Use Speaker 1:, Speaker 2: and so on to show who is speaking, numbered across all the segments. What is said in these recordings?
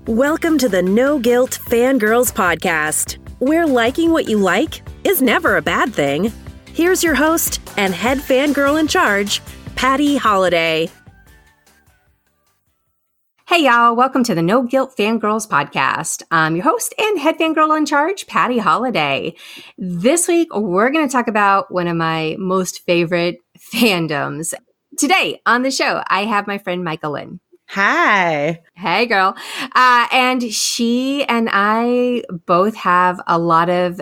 Speaker 1: Welcome to the No Guilt Fangirls Podcast, where liking what you like is never a bad thing. Here's your host and head fangirl in charge, Patty Holiday.
Speaker 2: Hey y'all, welcome to the No Guilt Fangirls Podcast. I'm your host and head fangirl in charge, Patty Holiday. This week, we're going to talk about one of my most favorite fandoms. Today on the show, I have my friend Micah Lynn.
Speaker 3: Hi.
Speaker 2: Hey, girl. And she and I both have a lot of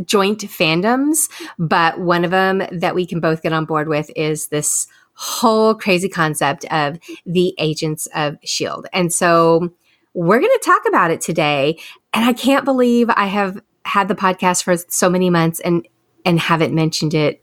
Speaker 2: joint fandoms, but one of them that we can both get on board with is this whole crazy concept of the Agents of S.H.I.E.L.D. And so we're going to talk about it today. And I can't believe I have had the podcast for so many months and haven't mentioned it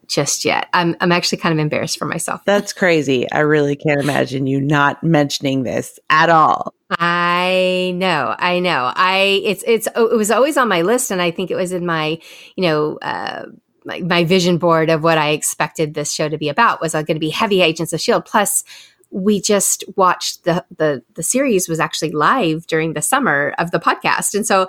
Speaker 2: just yet. I'm actually kind of embarrassed for myself.
Speaker 3: That's crazy. I really can't imagine you not mentioning this at all.
Speaker 2: I know. It was always on my list, and I think it was in my, my vision board of what I expected this show to be about. Was going to be heavy Agents of S.H.I.E.L.D. Plus, we just watched the series was actually live during the summer of the podcast, and so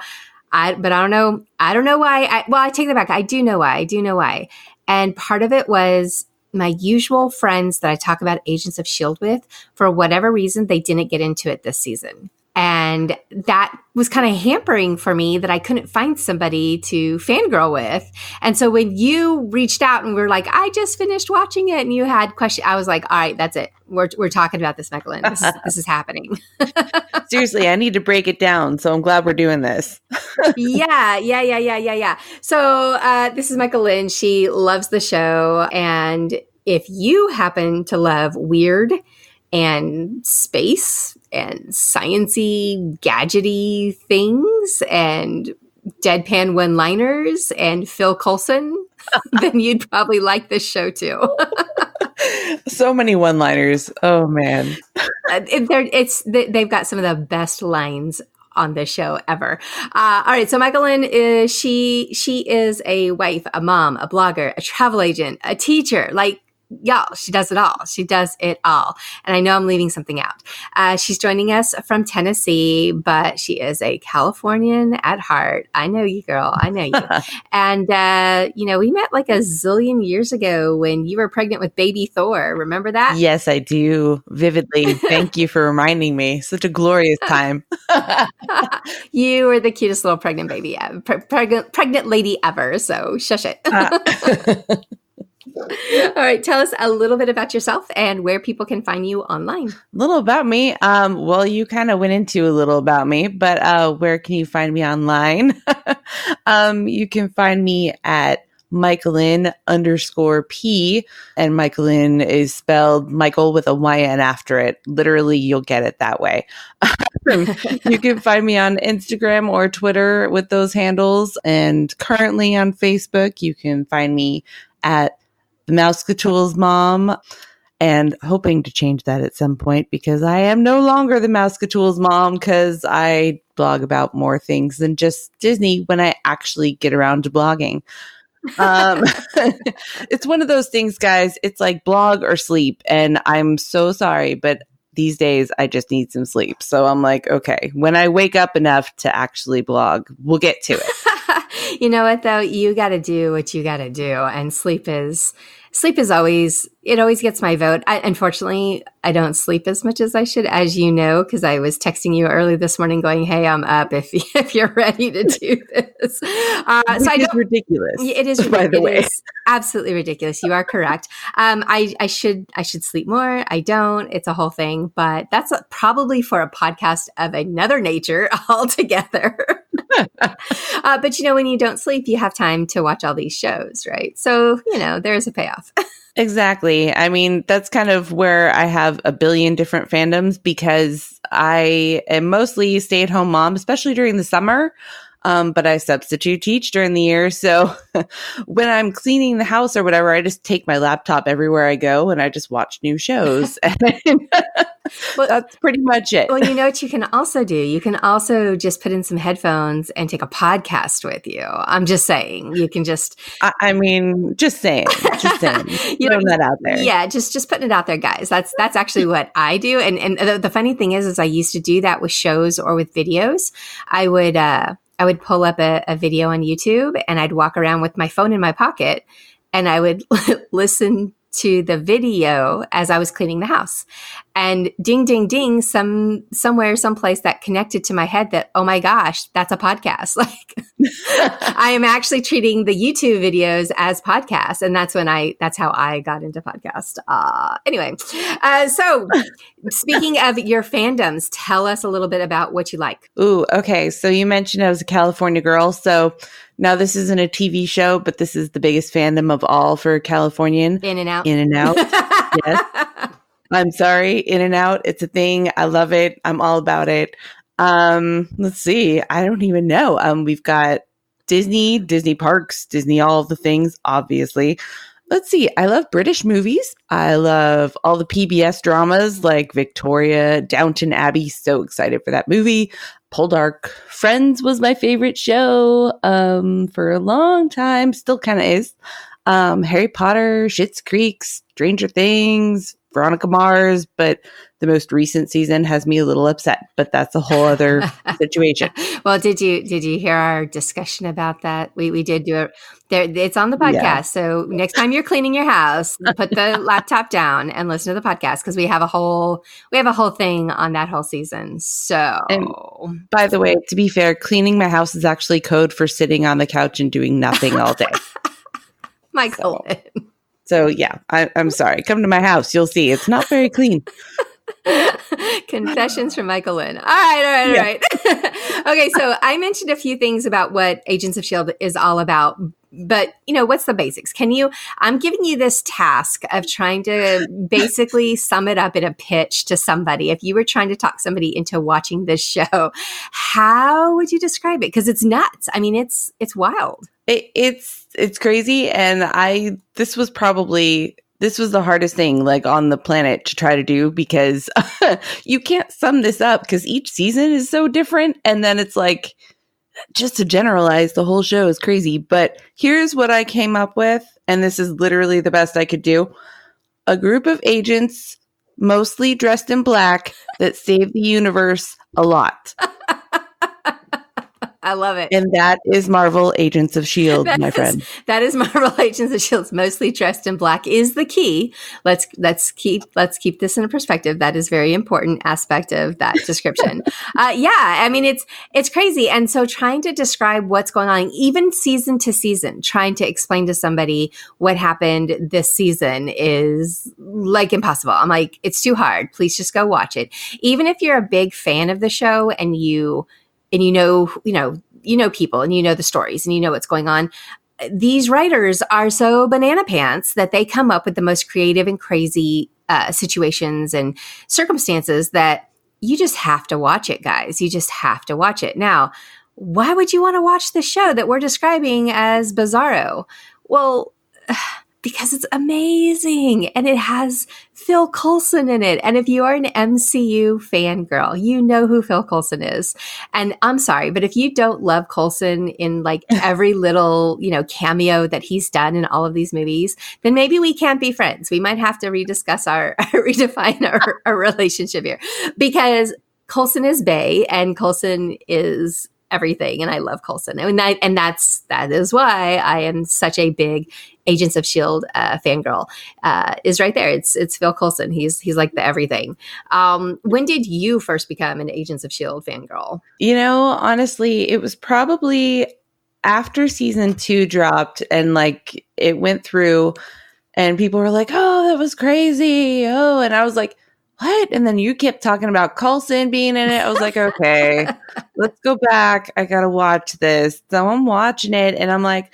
Speaker 2: I don't know why. I take that back. I do know why. And part of it was my usual friends that I talk about Agents of S.H.I.E.L.D. with, for whatever reason, they didn't get into it this season. And that was kind of hampering for me that I couldn't find somebody to fangirl with. And so when you reached out and were like, I just finished watching it, and you had questions, I was like, all right, that's it. We're talking about this, Micah Lynn. This is happening.
Speaker 3: Seriously, I need to break it down. So I'm glad we're doing this.
Speaker 2: Yeah. So this is Micah Lynn. She loves the show. And if you happen to love weird and space and sciencey, gadgety things and deadpan one-liners and Phil Coulson, then you'd probably like this show too.
Speaker 3: So many one-liners. Oh man.
Speaker 2: They've got some of the best lines on this show ever. All right. So Micah Lynn is, she is a wife, a mom, a blogger, a travel agent, a teacher, y'all, she does it all. And I know I'm leaving something out. She's joining us from Tennessee, but she is a Californian at heart. I know you, girl. I know you. And, we met like a zillion years ago when you were pregnant with baby Thor. Remember that?
Speaker 3: Yes, I do. Vividly. Thank you for reminding me. Such a glorious time.
Speaker 2: You were the cutest little pregnant baby, pregnant lady ever. So shush it. All right. Tell us a little bit about yourself and where people can find you online.
Speaker 3: A little about me. Well, you kind of went into a little about me, but where can you find me online? You can find me at Michaelin_P, and Michaelin is spelled Michael with a YN after it. Literally, you'll get it that way. You can find me on Instagram or Twitter with those handles, and currently on Facebook, you can find me at the Mousecatools Mom, and hoping to change that at some point because I am no longer the Mousecatools Mom because I blog about more things than just Disney when I actually get around to blogging. It's one of those things, guys. It's like blog or sleep, and I'm so sorry, but these days I just need some sleep. So I'm like, okay, when I wake up enough to actually blog, we'll get to it.
Speaker 2: You know what, though? You got to do what you got to do. And sleep is always, it always gets my vote. Unfortunately, I don't sleep as much as I should, as you know, because I was texting you early this morning going, hey, I'm up if you're ready to do this.
Speaker 3: It's ridiculous.
Speaker 2: It is ridiculous. By the way. It is absolutely ridiculous. You are correct. I should sleep more. I don't. It's a whole thing. But that's probably for a podcast of another nature altogether. But when you don't sleep, you have time to watch all these shows, right? So, there's a payoff.
Speaker 3: Exactly. I mean, that's kind of where I have a billion different fandoms because I am mostly stay-at-home mom, especially during the summer. But I substitute teach during the year. So when I'm cleaning the house or whatever, I just take my laptop everywhere I go and I just watch new shows.
Speaker 2: Well,
Speaker 3: that's pretty much it.
Speaker 2: Well, you know what you can also do? You can also just put in some headphones and take a podcast with you. I'm just saying. You can just...
Speaker 3: I mean, just saying. Just saying. Throwing that out there.
Speaker 2: Yeah, just putting it out there, guys. That's actually what I do. And the funny thing is I used to do that with shows or with videos. I would pull up a video on YouTube and I'd walk around with my phone in my pocket and I would listen to the video as I was cleaning the house. And ding, ding, ding, someplace that connected to my head that, oh my gosh, that's a podcast. Like I am actually treating the YouTube videos as podcasts. And that's how I got into podcast. Anyway, so speaking of your fandoms, tell us a little bit about what you like.
Speaker 3: Ooh, okay. So you mentioned I was a California girl. So now this isn't a TV show, but this is the biggest fandom of all for Californian.
Speaker 2: In-N-Out.
Speaker 3: In-N-Out. Yes. I'm sorry. In-N-Out. It's a thing. I love it. I'm all about it. Let's see. I don't even know. We've got Disney parks, Disney, all of the things, obviously. Let's see. I love British movies. I love all the PBS dramas like Victoria, Downton Abbey. So excited for that movie. Poldark. Friends was my favorite show for a long time. Still kind of is. Harry Potter, Schitt's Creek, Stranger Things, Veronica Mars, but the most recent season has me a little upset, but that's a whole other situation.
Speaker 2: Well, did you hear our discussion about that? We did do it there. It's on the podcast. Yeah. So next time you're cleaning your house, put the laptop down and listen to the podcast because we have a whole thing on that whole season. So,
Speaker 3: and by the way, to be fair, cleaning my house is actually code for sitting on the couch and doing nothing all day.
Speaker 2: Michael.
Speaker 3: So yeah, I'm sorry. Come to my house. You'll see. It's not very clean.
Speaker 2: Confessions from Michael Lynn. All right. Okay, so I mentioned a few things about what Agents of S.H.I.E.L.D. is all about, but what's the basics? I'm giving you this task of trying to basically sum it up in a pitch to somebody. If you were trying to talk somebody into watching this show, how would you describe it? Because it's nuts. I mean, it's wild.
Speaker 3: It's crazy. And this was the hardest thing like on the planet to try to do because you can't sum this up because each season is so different. And then it's like, just to generalize, the whole show is crazy. But here's what I came up with. And this is literally the best I could do. A group of agents, mostly dressed in black, that save the universe a lot.
Speaker 2: I love it.
Speaker 3: And that is Marvel Agents of S.H.I.E.L.D., my friend.
Speaker 2: That is Marvel Agents of S.H.I.E.L.D., mostly dressed in black is the key. Let's keep this in perspective. That is very important aspect of that description. I mean, it's crazy. And so trying to describe what's going on, even season to season, trying to explain to somebody what happened this season is like impossible. I'm like, it's too hard. Please just go watch it. Even if you're a big fan of the show and you know people and you know the stories and you know what's going on. These writers are so banana pants that they come up with the most creative and crazy situations and circumstances that you just have to watch it, guys. You just have to watch it. Now, why would you want to watch the show that we're describing as bizarro? Well, because it's amazing and it has Phil Coulson in it. And if you are an MCU fangirl, you know who Phil Coulson is. And I'm sorry, but if you don't love Coulson in like every little, cameo that he's done in all of these movies, then maybe we can't be friends. We might have to redefine our relationship here because Coulson is bae and Coulson is everything. And I love Coulson. And that is why I am such a big Agents of S.H.I.E.L.D. Fangirl, is right there. It's Phil Coulson. He's like the everything. When did you first become an Agents of S.H.I.E.L.D. fangirl?
Speaker 3: Honestly, it was probably after season 2 dropped and like it went through and people were like, oh, that was crazy. Oh, and I was like, what? And then you kept talking about Coulson being in it. I was like, okay, let's go back. I got to watch this. So I'm watching it and I'm like,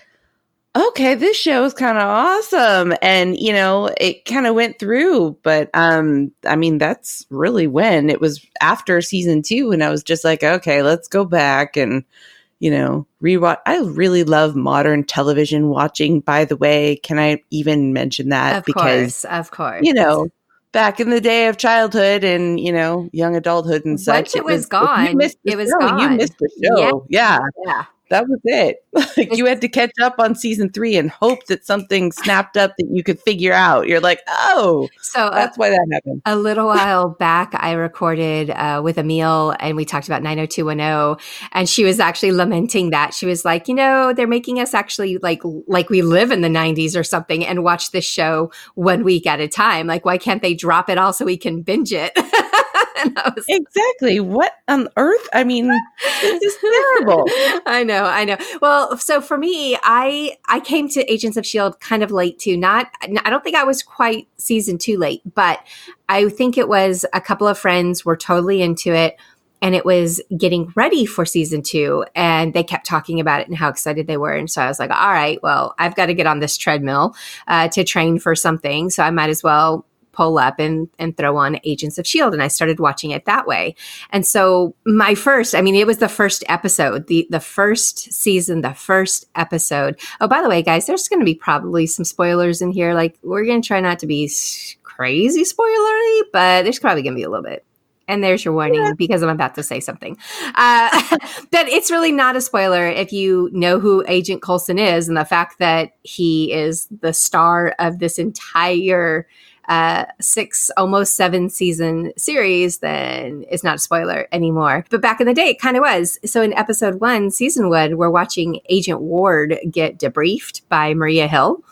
Speaker 3: okay, this show is kind of awesome. And, it kind of went through. But, I mean, that's really when it was after season 2. And I was just like, okay, let's go back and, rewatch. I really love modern television watching, by the way. Can I even mention that?
Speaker 2: Of course.
Speaker 3: Back in the day of childhood and, young adulthood and such.
Speaker 2: Once it was gone.
Speaker 3: You missed the show. Yeah. That was it. Like you had to catch up on season 3 and hope that something snapped up that you could figure out. You're like, oh, so that's why that happened.
Speaker 2: A little while back, I recorded with Emil and we talked about 90210, and she was actually lamenting that. She was like, they're making us actually like we live in the 90s or something and watch this show 1 week at a time. Like, why can't they drop it all so we can binge it?
Speaker 3: Exactly. What on earth? I mean, this is terrible.
Speaker 2: I know. Well, so for me, I came to Agents of S.H.I.E.L.D. kind of late too. I don't think I was quite season 2 late, but I think it was a couple of friends were totally into it. And it was getting ready for season 2, and they kept talking about it and how excited they were. And so I was like, all right, well, I've got to get on this treadmill to train for something. So I might as well pull up and throw on Agents of S.H.I.E.L.D. And I started watching it that way. And so it was the first episode, the first season, the first episode. Oh, by the way, guys, there's going to be probably some spoilers in here. Like, we're going to try not to be crazy spoilery, but there's probably going to be a little bit. And there's your warning because I'm about to say something. But it's really not a spoiler if you know who Agent Coulson is and the fact that he is the star of this entire 6, almost 7 season series, then it's not a spoiler anymore. But back in the day, it kind of was. So in episode 1, season 1, we're watching Agent Ward get debriefed by Maria Hill.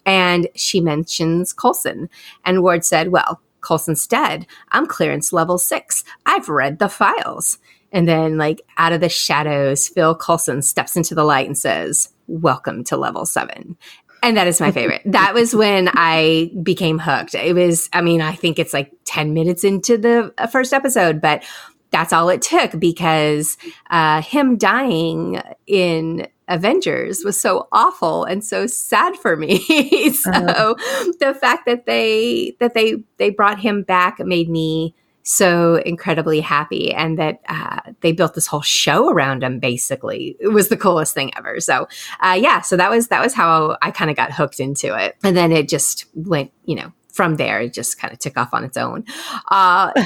Speaker 2: And she mentions Coulson. And Ward said, well, Coulson's dead. I'm clearance level 6. I've read the files. And then, like, out of the shadows, Phil Coulson steps into the light and says, welcome to level 7. And that is my favorite. That was when I became hooked. It was, I think it's like 10 minutes into the first episode, but that's all it took because him dying in Avengers was so awful and so sad for me. So the fact that they brought him back made me so incredibly happy, and that they built this whole show around him. Basically, it was the coolest thing ever. So so that was how I kind of got hooked into it, and then it just went, from there it just kind of took off on its own.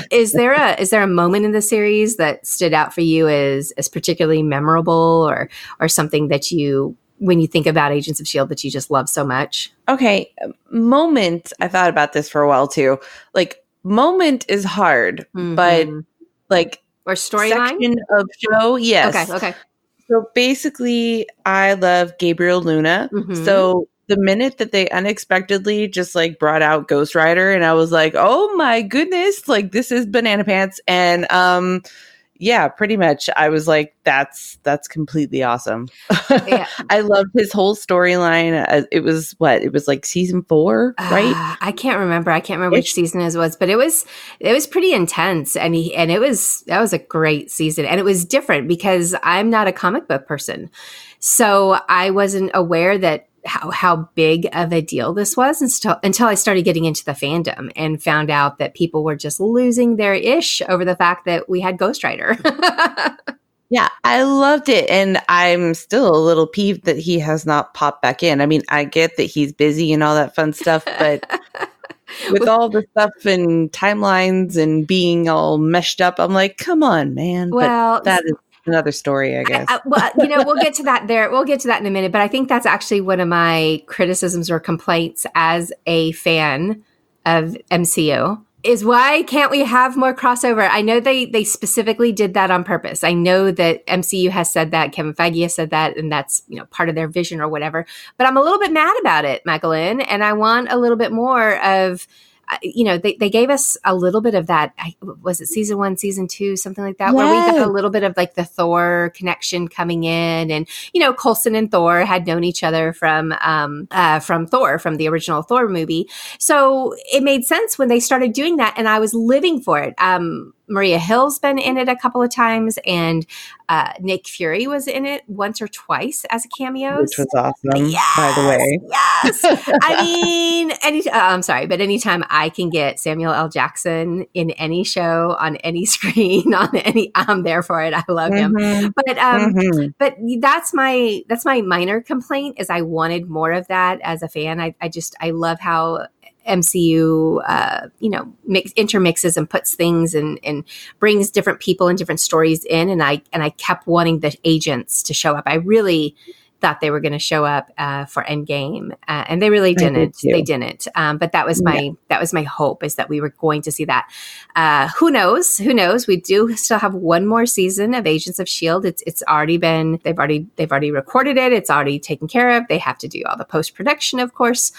Speaker 2: Is there a moment in the series that stood out for you as particularly memorable, or something that you, when you think about Agents of S.H.I.E.L.D., that you just love so much?
Speaker 3: Okay, moment. I thought about this for a while too. Like, moment is hard, but like,
Speaker 2: or storyline
Speaker 3: section of show, yes.
Speaker 2: Okay.
Speaker 3: So basically, I love Gabriel Luna. So the minute that they unexpectedly just like brought out Ghost Rider, and I was like, oh my goodness, like this is banana pants. And yeah, pretty much. I was like, that's completely awesome. Yeah. I loved his whole storyline. It was like season 4, right?
Speaker 2: I can't remember. Which season it was, but it was pretty intense. And that was a great season. And it was different because I'm not a comic book person. So I wasn't aware that how big of a deal this was until I started getting into the fandom and found out that people were just losing their ish over the fact that we had Ghost Rider.
Speaker 3: Yeah, I loved it. And I'm still a little peeved that he has not popped back in. I mean, I get that he's busy and all that fun stuff, but with all the stuff and timelines and being all meshed up, I'm like, come on, man.
Speaker 2: Well,
Speaker 3: but that is another story, I guess.
Speaker 2: We'll get to that there. We'll get to that in a minute. But I think that's actually one of my criticisms or complaints as a fan of MCU is, why can't we have more crossover? I know they specifically did that on purpose. I know that MCU has said that, Kevin Feige has said that, and that's, part of their vision or whatever. But I'm a little bit mad about it, Michaelin, and I want a little bit more of, they gave us a little bit of that. Was it season 1, season 2, something like that, where we got a little bit of like the Thor connection coming in, and Coulson and Thor had known each other from Thor, from the original Thor movie. So it made sense when they started doing that, and I was living for it. Maria Hill's been in it a couple of times, and Nick Fury was in it once or twice as a cameo.
Speaker 3: Which was awesome,
Speaker 2: yes,
Speaker 3: by the way.
Speaker 2: Yes. I mean, I'm sorry, but anytime I can get Samuel L. Jackson in any show, on any screen, I'm there for it. I love him. But that's my minor complaint, is I wanted more of that as a fan. I love how MCU, intermixes and puts things and brings different people and different stories in. And I kept wanting the agents to show up. I really thought they were going to show up for Endgame, and they really didn't. They didn't. But that was my hope, is that we were going to see that. Who knows? We do still have one more season of Agents of S.H.I.E.L.D. It's already been, they've already recorded it. It's already taken care of. They have to do all the post-production, of course.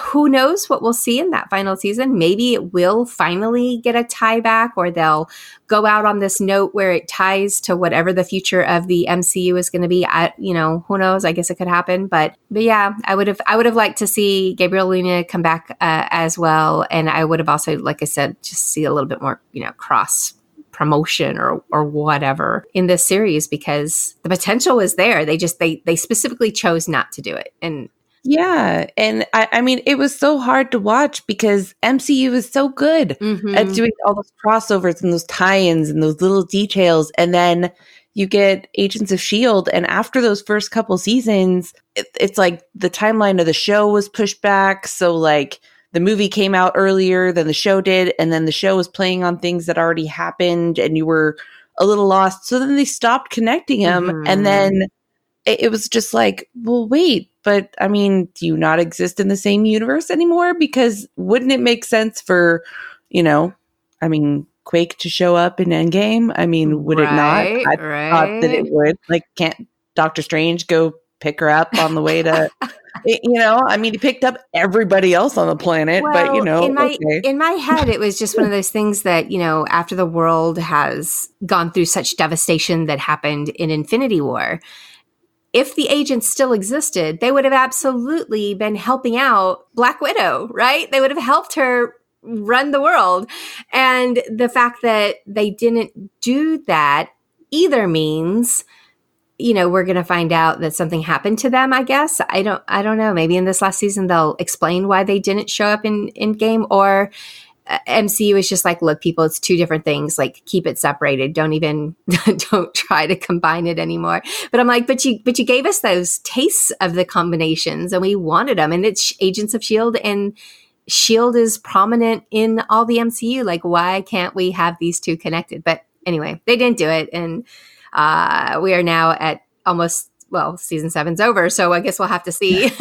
Speaker 2: Who knows what we'll see in that final season? Maybe it will finally get a tie back, or they'll go out on this note where it ties to whatever the future of the MCU is going to be. Who knows? I guess it could happen. But yeah, I would have liked to see Gabriel Luna come back as well. And I would have also, like I said, just see a little bit more, cross promotion or whatever in this series, because the potential is there. They specifically chose not to do it. And
Speaker 3: yeah. And I mean, it was so hard to watch because MCU is so good at doing all those crossovers and those tie-ins and those little details. And then you get Agents of S.H.I.E.L.D. And after those first couple seasons, it's like the timeline of the show was pushed back. So like the movie came out earlier than the show did. And then the show was playing on things that already happened and you were a little lost. So then they stopped connecting them. And then it was just like, well, wait, but I mean, do you not exist in the same universe anymore? Because wouldn't it make sense for, Quake to show up in Endgame? I mean, would it not? I thought that it would. Like, can't Doctor Strange go pick her up on the way to, he picked up everybody else on the planet, but
Speaker 2: in my head, it was just one of those things that, after the world has gone through such devastation that happened in Infinity War, if the agents still existed, they would have absolutely been helping out Black Widow, right? They would have helped her run the world. And the fact that they didn't do that either means, we're going to find out that something happened to them, I guess. I don't know. Maybe in this last season, they'll explain why they didn't show up in Endgame, or MCU is just like, look, people, it's two different things. Like, keep it separated. Don't try to combine it anymore. But I'm like, but you gave us those tastes of the combinations and we wanted them. And it's Agents of S.H.I.E.L.D. and S.H.I.E.L.D. is prominent in all the MCU. Like, why can't we have these two connected? But anyway, they didn't do it. And we are now at season 7's over. So I guess we'll have to see.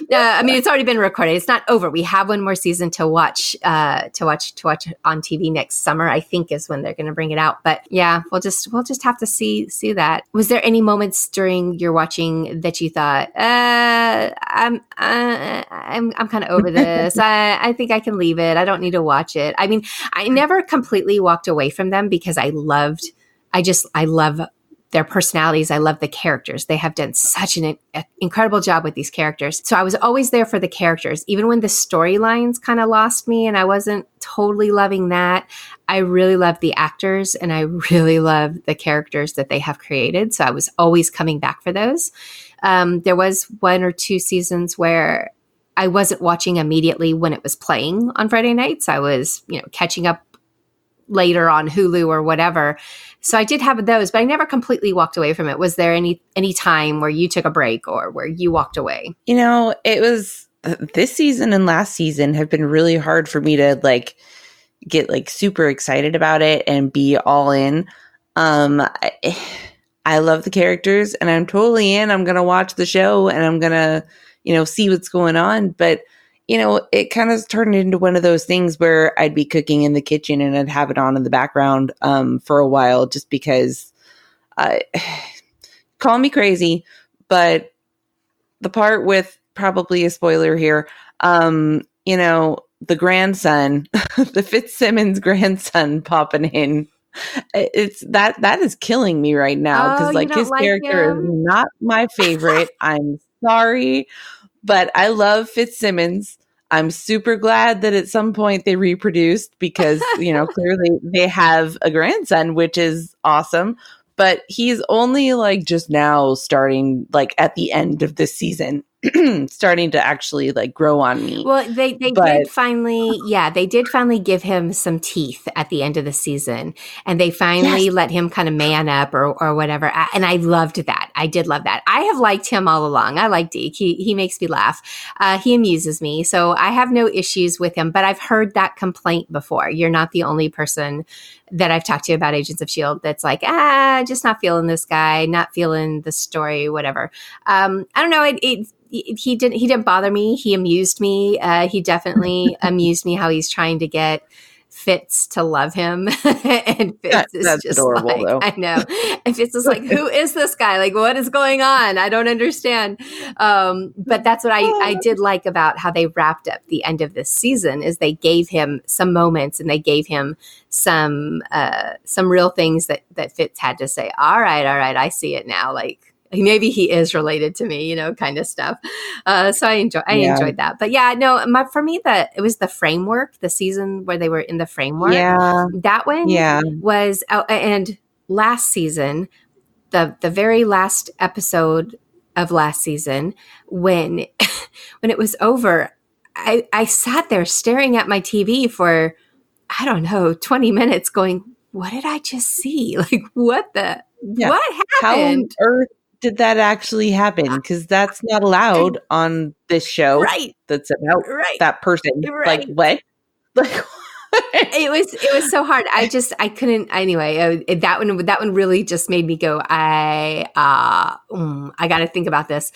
Speaker 2: It's already been recorded. It's not over. We have one more season to watch on TV next summer, I think, is when they're going to bring it out. But yeah, we'll just have to see that. Was there any moments during your watching that you thought, I'm kind of over this. I think I can leave it. I don't need to watch it. I mean, I never completely walked away from them because I love their personalities. I love the characters. They have done such an incredible job with these characters. So I was always there for the characters. Even when the storylines kind of lost me and I wasn't totally loving that, I really love the actors and I really love the characters that they have created. So I was always coming back for those. There was 1 or 2 seasons where I wasn't watching immediately when it was playing on Friday nights. I was, catching up later on Hulu or whatever. So I did have those, but I never completely walked away from it. Was there any time where you took a break or where you walked away?
Speaker 3: It was this season and last season have been really hard for me to get super excited about it and be all in. I love the characters and I'm totally in. I'm going to watch the show and I'm going to, see what's going on. But it kind of turned into one of those things where I'd be cooking in the kitchen and I'd have it on in the background for a while just because call me crazy, but the part with, probably a spoiler here, the grandson, the Fitzsimmons grandson popping in, it's that is killing me right now because his character is not my favorite. I'm sorry. But I love Fitzsimmons. I'm super glad that at some point they reproduced because, clearly they have a grandson, which is awesome. But he's only like just now starting, like at the end of this season, starting to actually like grow on me.
Speaker 2: Well, they did finally give him some teeth at the end of the season, and they finally let him kind of man up or whatever. And I loved that. I did love that. I have liked him all along. I like Deke. He makes me laugh. He amuses me. So I have no issues with him, but I've heard that complaint before. You're not the only person that I've talked to about Agents of S.H.I.E.L.D. that's like, just not feeling this guy, not feeling the story, whatever. I don't know. He didn't bother me. He amused me. He definitely amused me how he's trying to get Fitz to love him. And Fitz is just adorable, like, though. I know. And Fitz is like, who is this guy? Like, what is going on? I don't understand. But that's what I did like about how they wrapped up the end of this season is they gave him some moments and they gave him some real things that Fitz had to say. All right, I see it now. Like, maybe he is related to me, kind of stuff. So I enjoyed that. But yeah, no, for me, it was the framework, the season where they were in the framework.
Speaker 3: Yeah.
Speaker 2: That one was, and last season, the very last episode of last season, when it was over, I sat there staring at my TV for, I don't know, 20 minutes going, what did I just see? Like, what happened?
Speaker 3: How on earth did that actually happen? Because that's not allowed on this show.
Speaker 2: Right.
Speaker 3: That's about that person.
Speaker 2: Right.
Speaker 3: Like, what? Like,
Speaker 2: it was so hard. I couldn't. Anyway, that one really just made me go, I got to think about this,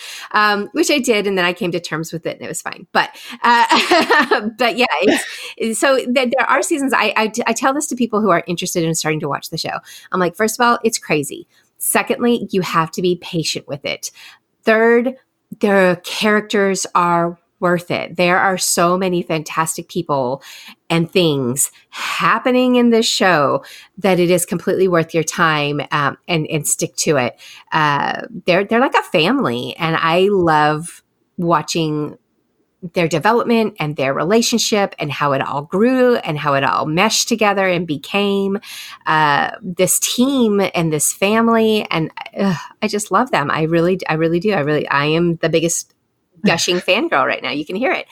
Speaker 2: which I did, and then I came to terms with it, and it was fine. But but yeah, so there are seasons. I tell this to people who are interested in starting to watch the show. I'm like, first of all, it's crazy. Secondly, you have to be patient with it. Third, the characters are worth it. There are so many fantastic people and things happening in this show that it is completely worth your time, and stick to it. They're like a family, and I love watching their development and their relationship and how it all grew and how it all meshed together and became this team and this family. And I just love them. I really do. I am the biggest gushing fangirl right now. You can hear it.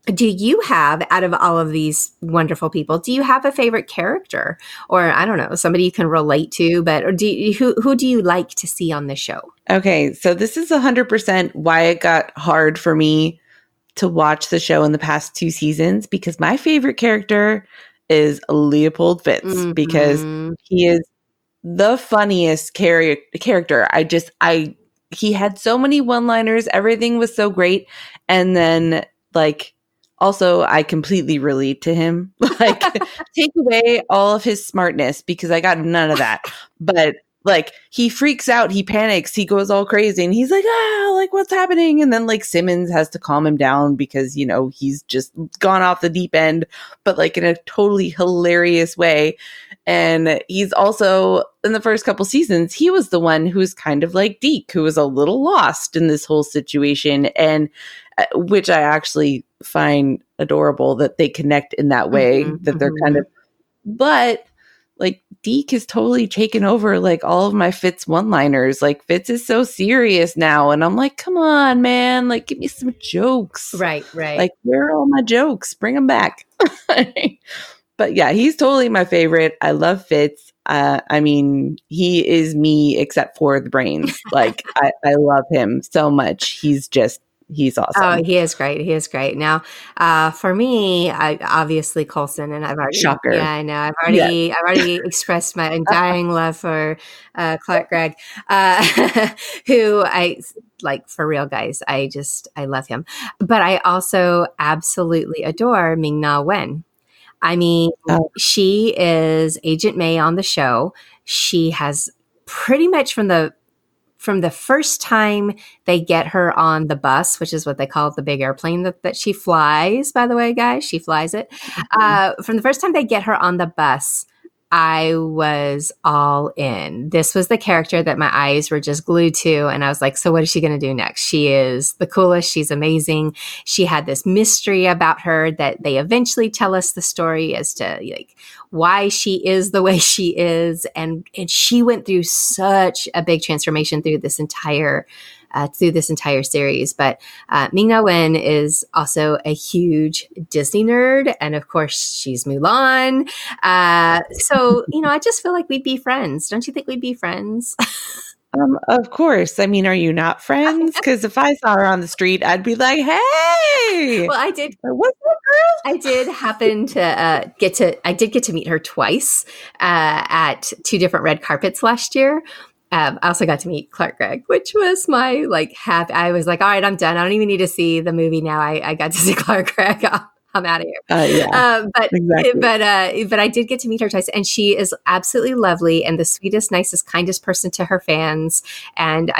Speaker 2: Do you have, out of all of these wonderful people, do you have a favorite character, or I don't know, somebody you can relate to, or who do you like to see on the show?
Speaker 3: Okay, so this is 100% why it got hard for me to watch the show in the past 2 seasons, because my favorite character is Leopold Fitz, because he is the funniest character. He had so many one-liners, everything was so great, and then like, also, I completely relate to him. Like, take away all of his smartness because I got none of that. But like, he freaks out, he panics, he goes all crazy, and he's like, like, what's happening? And then like Simmons has to calm him down because, he's just gone off the deep end, but like in a totally hilarious way. And he's also, in the first couple seasons, he was the one who's kind of like Deke, who was a little lost in this whole situation, and which I actually find adorable that they connect in that way, that they're kind of, but like Deke has totally taken over like all of my Fitz one-liners. Like, Fitz is so serious now, and I'm like, come on, man, like, give me some jokes.
Speaker 2: Right.
Speaker 3: Like, where are all my jokes? Bring them back. But yeah, he's totally my favorite. I love Fitz. I mean, he is me except for the brains. Like, I love him so much. He's awesome.
Speaker 2: Oh, he is great. He is great. Now, for me, I obviously Coulson, and I've already,
Speaker 3: shocker.
Speaker 2: Yeah, I know. I've already expressed my undying love for Clark Gregg, who I like, for real, guys. I love him. But I also absolutely adore Ming-Na Wen. I mean, she is Agent May on the show. She has pretty much from the first time they get her on the bus, which is what they call the big airplane that she flies, by the way, guys, she flies it. From the first time they get her on the bus, I was all in. This was the character that my eyes were just glued to. And I was like, so what is she going to do next? She is the coolest. She's amazing. She had this mystery about her that they eventually tell us the story as to like why she is the way she is. And she went through such a big transformation through this entire series. But Ming-Na Wen is also a huge Disney nerd. And of course, she's Mulan. So, I just feel like we'd be friends. Don't you think we'd be friends?
Speaker 3: Of course. I mean, are you not friends? Because if I saw her on the street, I'd be like, hey.
Speaker 2: Well, I did.
Speaker 3: What's up, girl?
Speaker 2: I did happen to get to meet her twice at 2 different red carpets last year. I also got to meet Clark Gregg, which was my happy. I was like, all right, I'm done. I don't even need to see the movie now. I got to see Clark Gregg. I'm out of here. Exactly. But I did get to meet her twice, and she is absolutely lovely and the sweetest, nicest, kindest person to her fans. And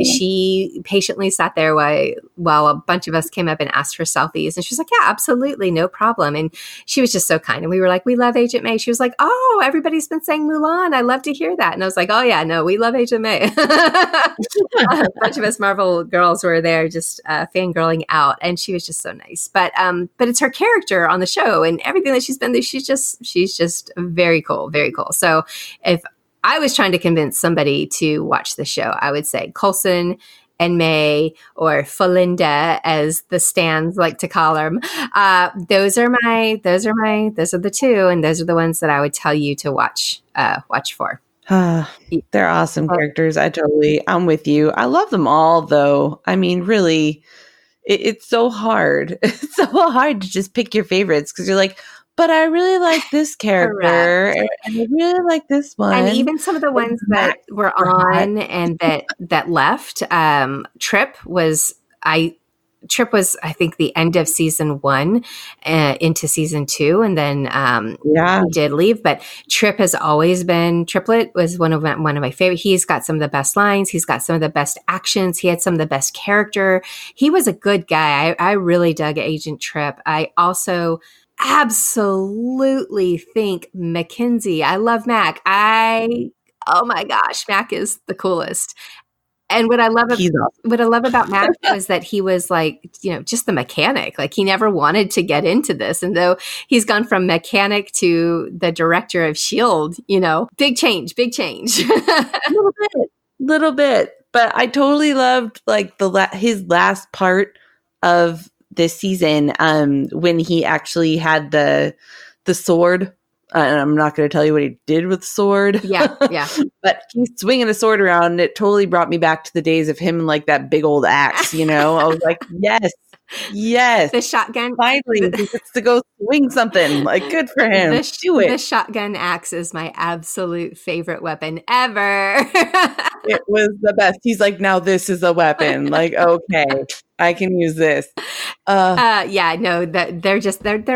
Speaker 2: she patiently sat there while a bunch of us came up and asked for selfies. And she was like, yeah, absolutely, no problem. And she was just so kind. And we were like, we love Agent May. She was like, oh, everybody's been saying Mulan. I love to hear that. And I was like, oh yeah, no, we love Agent May. A bunch of us Marvel girls were there just fangirling out, and she was just so nice. But it's her character on the show and everything that she's been through. She's just very cool, very cool. So if I was trying to convince somebody to watch the show, I would say Coulson and May, or Felinda, as the stands like to call them. Those are the 2, and those are the ones that I would tell you to watch for.
Speaker 3: They're awesome characters. I'm with you. I love them all, though. I mean, really, it's so hard. It's so hard to just pick your favorites because you're like, but I really like this character and I really like this one.
Speaker 2: And even some of the ones that were on and that left, Trip was, I think, the end of season 1 into season 2. And then he did leave. But Triplet was one of my favorite. He's got some of the best lines. He's got some of the best actions. He had some of the best character. He was a good guy. I really dug Agent Trip. I also absolutely think Mackenzie. I love Mac. Oh my gosh, Mac is the coolest. And what I love about Mac was that he was just the mechanic. Like, he never wanted to get into this. And though he's gone from mechanic to the director of S.H.I.E.L.D., big change.
Speaker 3: Little bit. But I totally loved his last part of this season when he actually had the sword. And I'm not going to tell you what he did with the sword.
Speaker 2: Yeah.
Speaker 3: But he's swinging a sword around, and it totally brought me back to the days of him like that big old axe, I was like, yes.
Speaker 2: The shotgun.
Speaker 3: Finally, he gets to go swing something. Good for him. Do it.
Speaker 2: The shotgun axe is my absolute favorite weapon ever.
Speaker 3: It was the best. He's like, now this is a weapon. Okay, I can use this.
Speaker 2: They're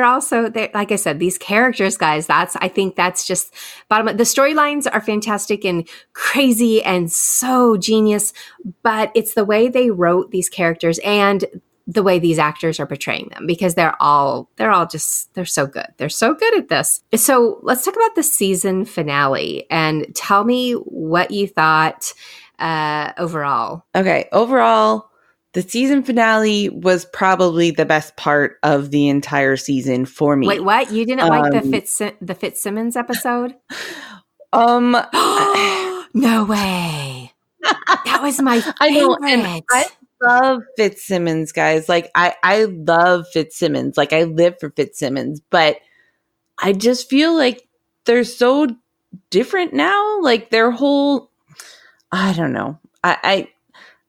Speaker 2: also, like I said, these characters, guys, I think that's just bottom up. The storylines are fantastic and crazy and so genius, but it's the way they wrote these characters and the way these actors are portraying them, because they're so good. They're so good at this. So let's talk about the season finale and tell me what you thought overall.
Speaker 3: Okay. Overall, the season finale was probably the best part of the entire season for me.
Speaker 2: Wait, what? You didn't like the Fitzsimmons episode? No way. That was my favorite.
Speaker 3: I know, and I love Fitzsimmons, guys. I love Fitzsimmons. I live for Fitzsimmons, but I just feel like they're so different now. Their whole, I don't know.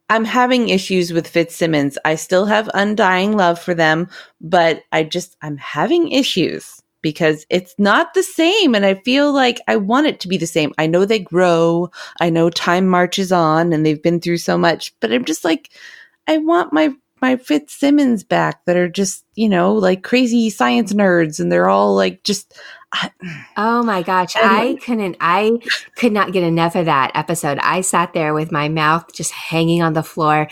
Speaker 3: I'm having issues with Fitzsimmons. I still have undying love for them, but I'm having issues because it's not the same. And I feel like I want it to be the same. I know they grow. I know time marches on and they've been through so much, but I'm just I want my Fitzsimmons back that are just, crazy science nerds. And they're all
Speaker 2: oh my gosh. I could not get enough of that episode. I sat there with my mouth just hanging on the floor,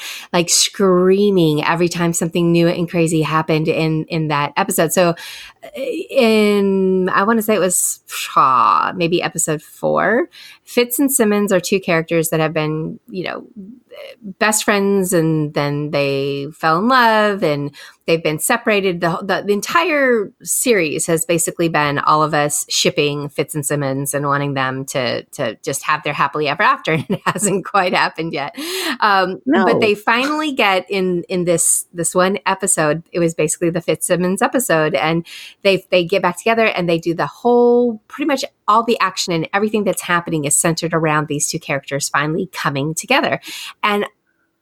Speaker 2: screaming every time something new and crazy happened in that episode. So in I want to say it was maybe episode 4. Fitz and Simmons are two characters that have been, best friends, and then they fell in love and they've been separated. The entire series has basically been all of us shipping Fitz and Simmons and wanting them to just have their happily ever after. And it hasn't quite happened yet. No. But they finally get in this one episode. It was basically the Fitzsimmons episode, and they get back together and they do the whole, pretty much all the action and everything that's happening is centered around these two characters finally coming together. And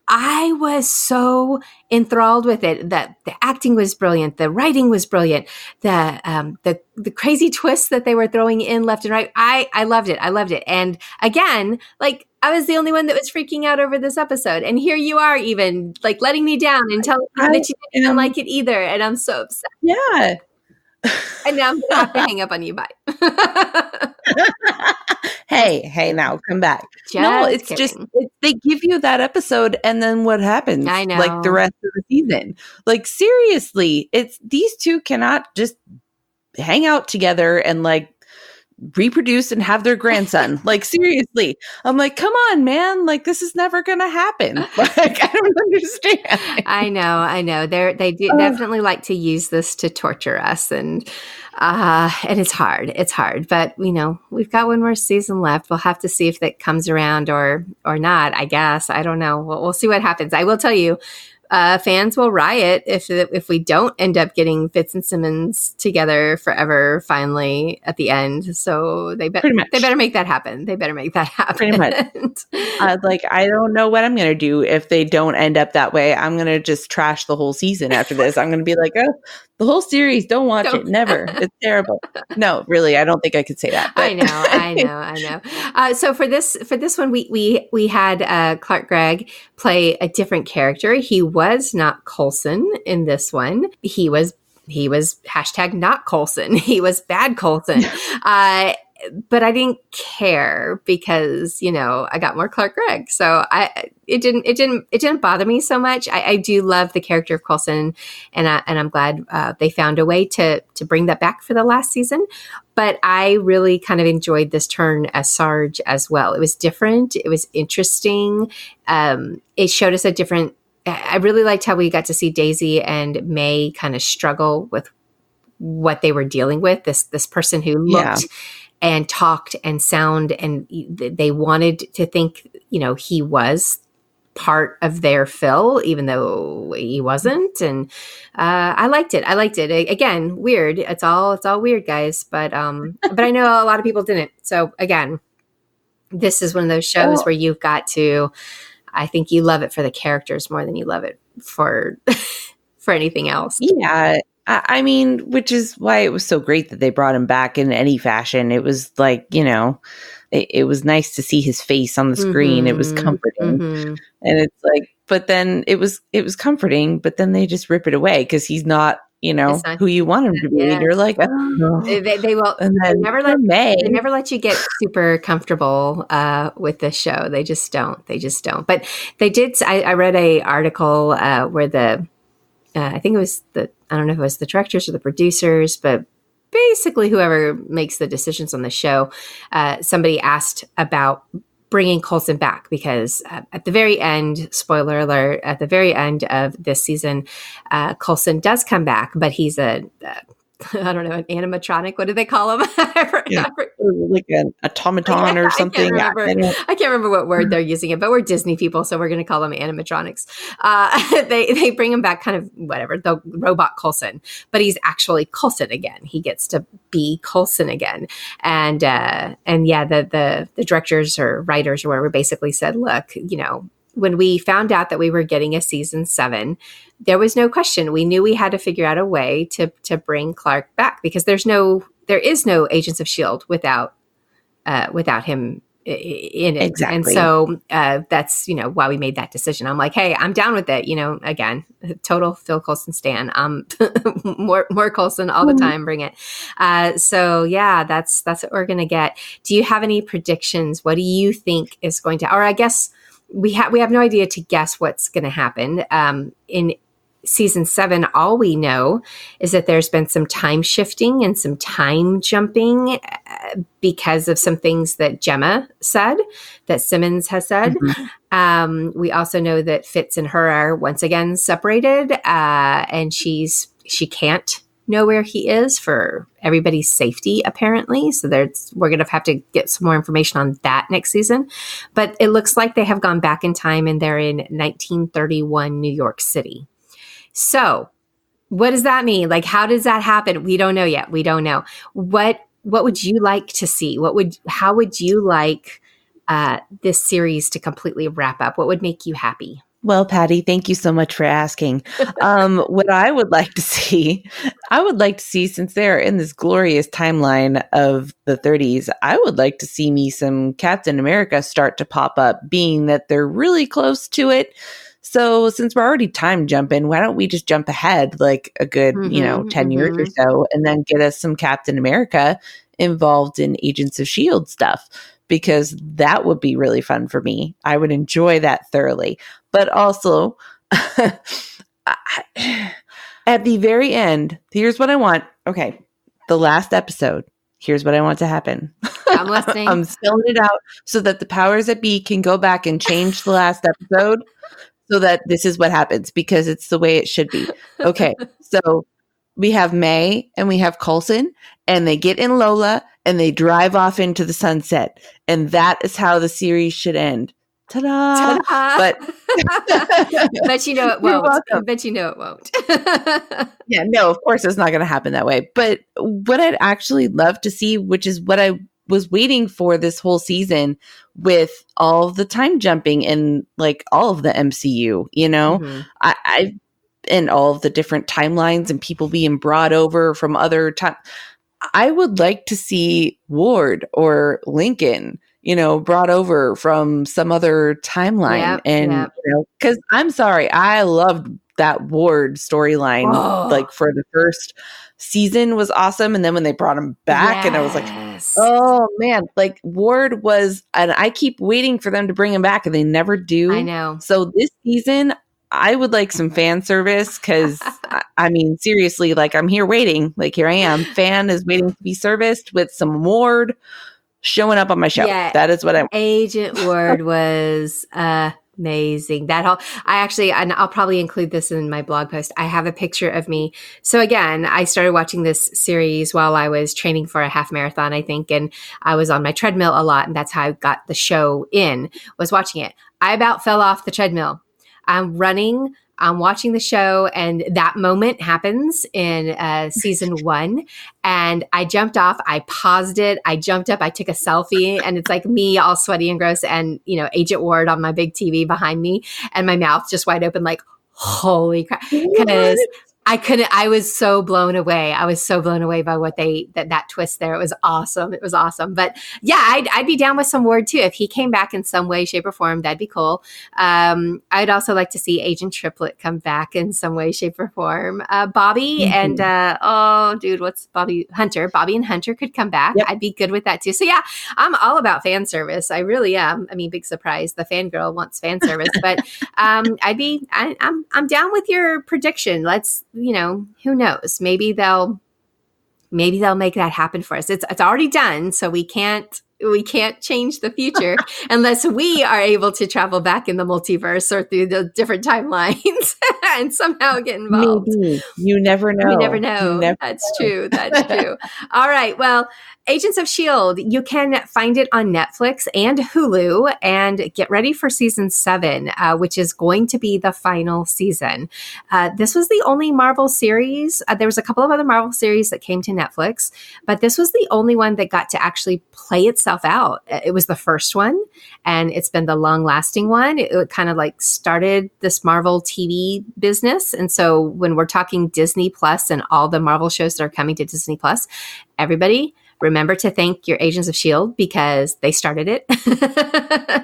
Speaker 2: I was so enthralled with it. That the acting was brilliant, the writing was brilliant, the crazy twists that they were throwing in left and right. I loved it. I loved it. And again, like, I was the only one that was freaking out over this episode, and here you are, even like letting me down and telling me that you didn't like it either, and I'm so upset.
Speaker 3: Yeah.
Speaker 2: And now I'm gonna have to hang up on you. Bye.
Speaker 3: Hey, now come back.
Speaker 2: It's
Speaker 3: kidding. Just they give you that episode, and then what happens?
Speaker 2: I know,
Speaker 3: like the rest of the season. Like, seriously, it's these two cannot just hang out together and like reproduce and have their grandson. Like, seriously, I'm like, come on, man! Like, this is never gonna happen. Like, I don't understand.
Speaker 2: I know. They do definitely like to use this to torture us, and it's hard. It's hard, but we've got one more season left. We'll have to see if that comes around or not. I guess, I don't know. We'll see what happens. I will tell you, fans will riot if we don't end up getting Fitz and Simmons together forever finally at the end. So they better make that happen. Pretty
Speaker 3: much. I don't know what I'm going to do if they don't end up that way. I'm going to just trash the whole season after this. I'm going to be like, oh, the whole series, don't watch it. Never. It's terrible. No, really, I don't think I could say that. But.
Speaker 2: I know. So for this one, we had Clark Gregg play a different character. He was not Coulson in this one. He was hashtag not Coulson. He was bad Coulson. But I didn't care because, I got more Clark Gregg. So it didn't bother me so much. I do love the character of Coulson, and I'm glad they found a way to bring that back for the last season. But I really kind of enjoyed this turn as Sarge as well. It was different. It was interesting. It showed us a different. I really liked how we got to see Daisy and May kind of struggle with what they were dealing with. This person who looked and talked and sound, and they wanted to think, he was part of their Phil, even though he wasn't. And I liked it. Again, weird. It's all weird, guys. But I know a lot of people didn't. So again, this is one of those shows where you've got to. I think you love it for the characters more than you love it for anything else.
Speaker 3: Yeah. I mean, which is why it was so great that they brought him back in any fashion. It was like, it was nice to see his face on the screen. It was comforting. And it's like, but then it was comforting, but then they just rip it away because he's not, who you want him to be. Yeah. You're like, oh.
Speaker 2: They will. And then they never let you get super comfortable with this show. They just don't. But they did. I read a article where I think it was I don't know if it was the directors or the producers, but basically whoever makes the decisions on the show, somebody asked about bringing Coulson back because at the very end, spoiler alert, at the very end of this season, Coulson does come back, but he's I don't know, an animatronic. What do they call him?
Speaker 3: Like an automaton or something.
Speaker 2: I can't remember what word they're using it, but we're Disney people, so we're going to call them animatronics. They bring him back kind of whatever, the robot Coulson, but he's actually Coulson again. He gets to be Coulson again. And the directors or writers or whatever basically said, look, when we found out that we were getting a season 7, there was no question. We knew we had to figure out a way to bring Clark back because there is no Agents of S.H.I.E.L.D. without him in it. Exactly. And so that's, why we made that decision. I'm like, hey, I'm down with it. Again, total Phil Coulson stan. More Coulson all the time. Bring it. So yeah, that's what we're going to get. Do you have any predictions? What do you think is going to, or I guess we have no idea to guess what's going to happen. season 7, all we know is that there's been some time shifting and some time jumping because of some things that Gemma said, that Simmons has said. We also know that Fitz and her are once again separated, and she can't know where he is for everybody's safety, apparently. So we're going to have to get some more information on that next season. But it looks like they have gone back in time and they're in 1931 New York City. So what does that mean? Like, how does that happen? We don't know yet. We don't know. What would you like to see? How would you like this series to completely wrap up? What would make you happy?
Speaker 3: Well, Patty, thank you so much for asking. What I would like to see, since they're in this glorious timeline of the 30s, I would like to see me some Captain America start to pop up, being that they're really close to it. So since we're already time jumping, why don't we just jump ahead like a good, 10 years or so, and then get us some Captain America involved in Agents of S.H.I.E.L.D. stuff, because that would be really fun for me. I would enjoy that thoroughly. But also, at the very end, here's what I want. Okay, the last episode, here's what I want to happen.
Speaker 2: I'm listening.
Speaker 3: I'm spelling it out so that the powers that be can go back and change the last episode so that this is what happens, because it's the way it should be. Okay, so we have May and we have Coulson, and they get in Lola and they drive off into the sunset. And that is how the series should end. Ta-da!
Speaker 2: Ta-da! But you know it won't. But you know it won't.
Speaker 3: Yeah, no, of course it's not going to happen that way. But what I'd actually love to see, which is what I was waiting for this whole season with all of the time jumping and like all of the MCU, I and all of the different timelines and people being brought over from other time. I would like to see Ward or Lincoln, brought over from some other timeline. Because I'm sorry, I loved that Ward storyline. Like for the first season was awesome. And then when they brought him back and I was like, oh man, like Ward was, and I keep waiting for them to bring him back and they never do.
Speaker 2: I know.
Speaker 3: So this season, I would like some fan service because, I mean, seriously, like I'm here waiting. Like here I am. Fan is waiting to be serviced with some Ward showing up on my show. Yeah, that is what I want.
Speaker 2: Agent Ward was amazing. And I'll probably include this in my blog post. I have a picture of me. So again, I started watching this series while I was training for a half marathon, I think. And I was on my treadmill a lot. And that's how I got the show was watching it. I about fell off the treadmill. I'm running, I'm watching the show, and that moment happens in season 1. And I jumped off, I paused it, I jumped up, I took a selfie, and it's like me all sweaty and gross, and Agent Ward on my big TV behind me, and my mouth just wide open like, holy crap. Because I was so blown away. I was so blown away by what that twist there. It was awesome. It was awesome. But yeah, I'd be down with some Ward too. If he came back in some way, shape or form, that'd be cool. I'd also like to see Agent Triplet come back in some way, shape or form. Bobby and, what's Bobby? Hunter. Bobby and Hunter could come back. Yep. I'd be good with that too. So yeah, I'm all about fan service. I really am. I mean, big surprise. The fangirl wants fan service, but I'm down with your prediction. Let's, who knows? Maybe they'll make that happen for us. It's already done, so we can't change the future unless we are able to travel back in the multiverse or through the different timelines and somehow get involved.
Speaker 3: Maybe. You never know.
Speaker 2: You never know. That's true. All right. Well, Agents of S.H.I.E.L.D., you can find it on Netflix and Hulu, and get ready for season 7, which is going to be the final season. This was the only Marvel series. There was a couple of other Marvel series that came to Netflix, but this was the only one that got to actually play itself out. It was the first one, and it's been the long-lasting one. It kind of like started this Marvel TV business. And so when we're talking Disney Plus and all the Marvel shows that are coming to Disney Plus, everybody remember to thank your Agents of S.H.I.E.L.D. because they started it.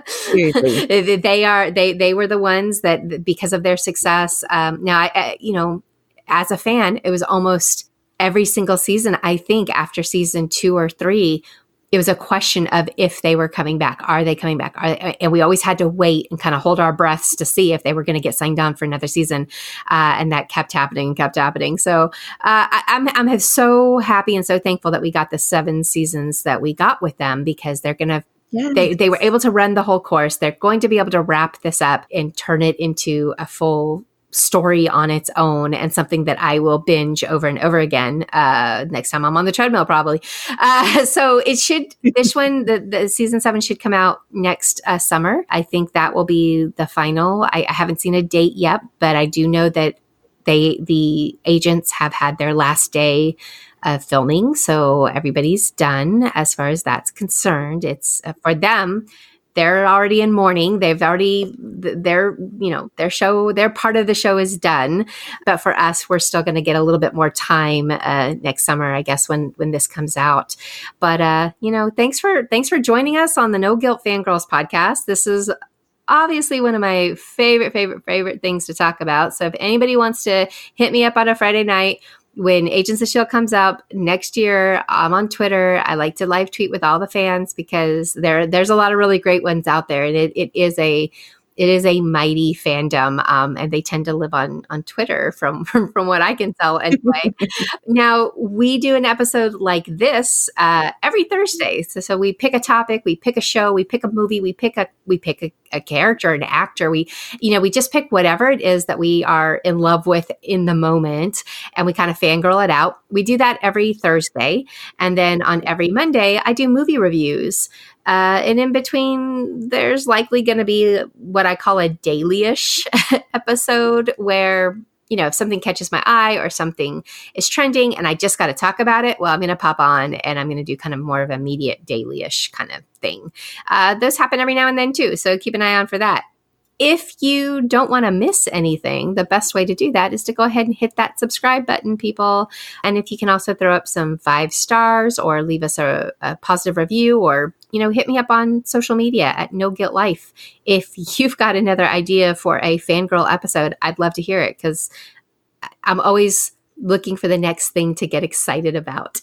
Speaker 2: Seriously. They were the ones that, because of their success. Now, as a fan, it was almost every single season, I think after season 2 or 3, it was a question of if they were coming back. Are they coming back? And we always had to wait and kind of hold our breaths to see if they were going to get signed on for another season. And that kept happening. So I'm so happy and so thankful that we got the 7 seasons that we got with them, because they're going to, they were able to run the whole course. They're going to be able to wrap this up and turn it into a full story on its own, and something that I will binge over and over again next time I'm on the treadmill, probably. So it should, this one, the season 7 should come out next summer. I think that will be the final. I haven't seen a date yet, but I do know that the agents have had their last day of filming. So everybody's done as far as that's concerned. It's for them. They're already in mourning. They've already, their part of the show is done. But for us, we're still going to get a little bit more time next summer, I guess, when this comes out. But, thanks for joining us on the No Guilt Fangirls podcast. This is obviously one of my favorite things to talk about. So if anybody wants to hit me up on a Friday night, when Agents of S.H.I.E.L.D. comes out next year, I'm on Twitter. I like to live tweet with all the fans, because there's a lot of really great ones out there. And it is a mighty fandom, and they tend to live on Twitter from what I can tell anyway. Now, we do an episode like this every Thursday. So we pick a topic, we pick a show, we pick a movie, we pick a character, an actor. We just pick whatever it is that we are in love with in the moment, and we kind of fangirl it out. We do that every Thursday. And then on every Monday, I do movie reviews. And in between, there's likely going to be what I call a daily-ish episode where, if something catches my eye or something is trending and I just got to talk about it, well, I'm going to pop on and I'm going to do kind of more of an immediate daily-ish kind of thing. Those happen every now and then too, so keep an eye on for that. If you don't want to miss anything, the best way to do that is to go ahead and hit that subscribe button, people. And if you can also throw up some 5 stars or leave us a positive review, or, hit me up on social media at No Guilt Life. If you've got another idea for a fangirl episode, I'd love to hear it, because I'm always looking for the next thing to get excited about.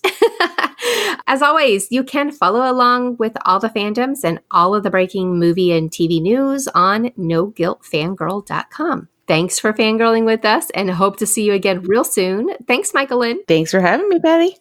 Speaker 2: As always, you can follow along with all the fandoms and all of the breaking movie and TV news on NoGuiltFangirl.com. Thanks for fangirling with us, and hope to see you again real soon. Thanks, Michael Lynn.
Speaker 3: Thanks for having me, Patty.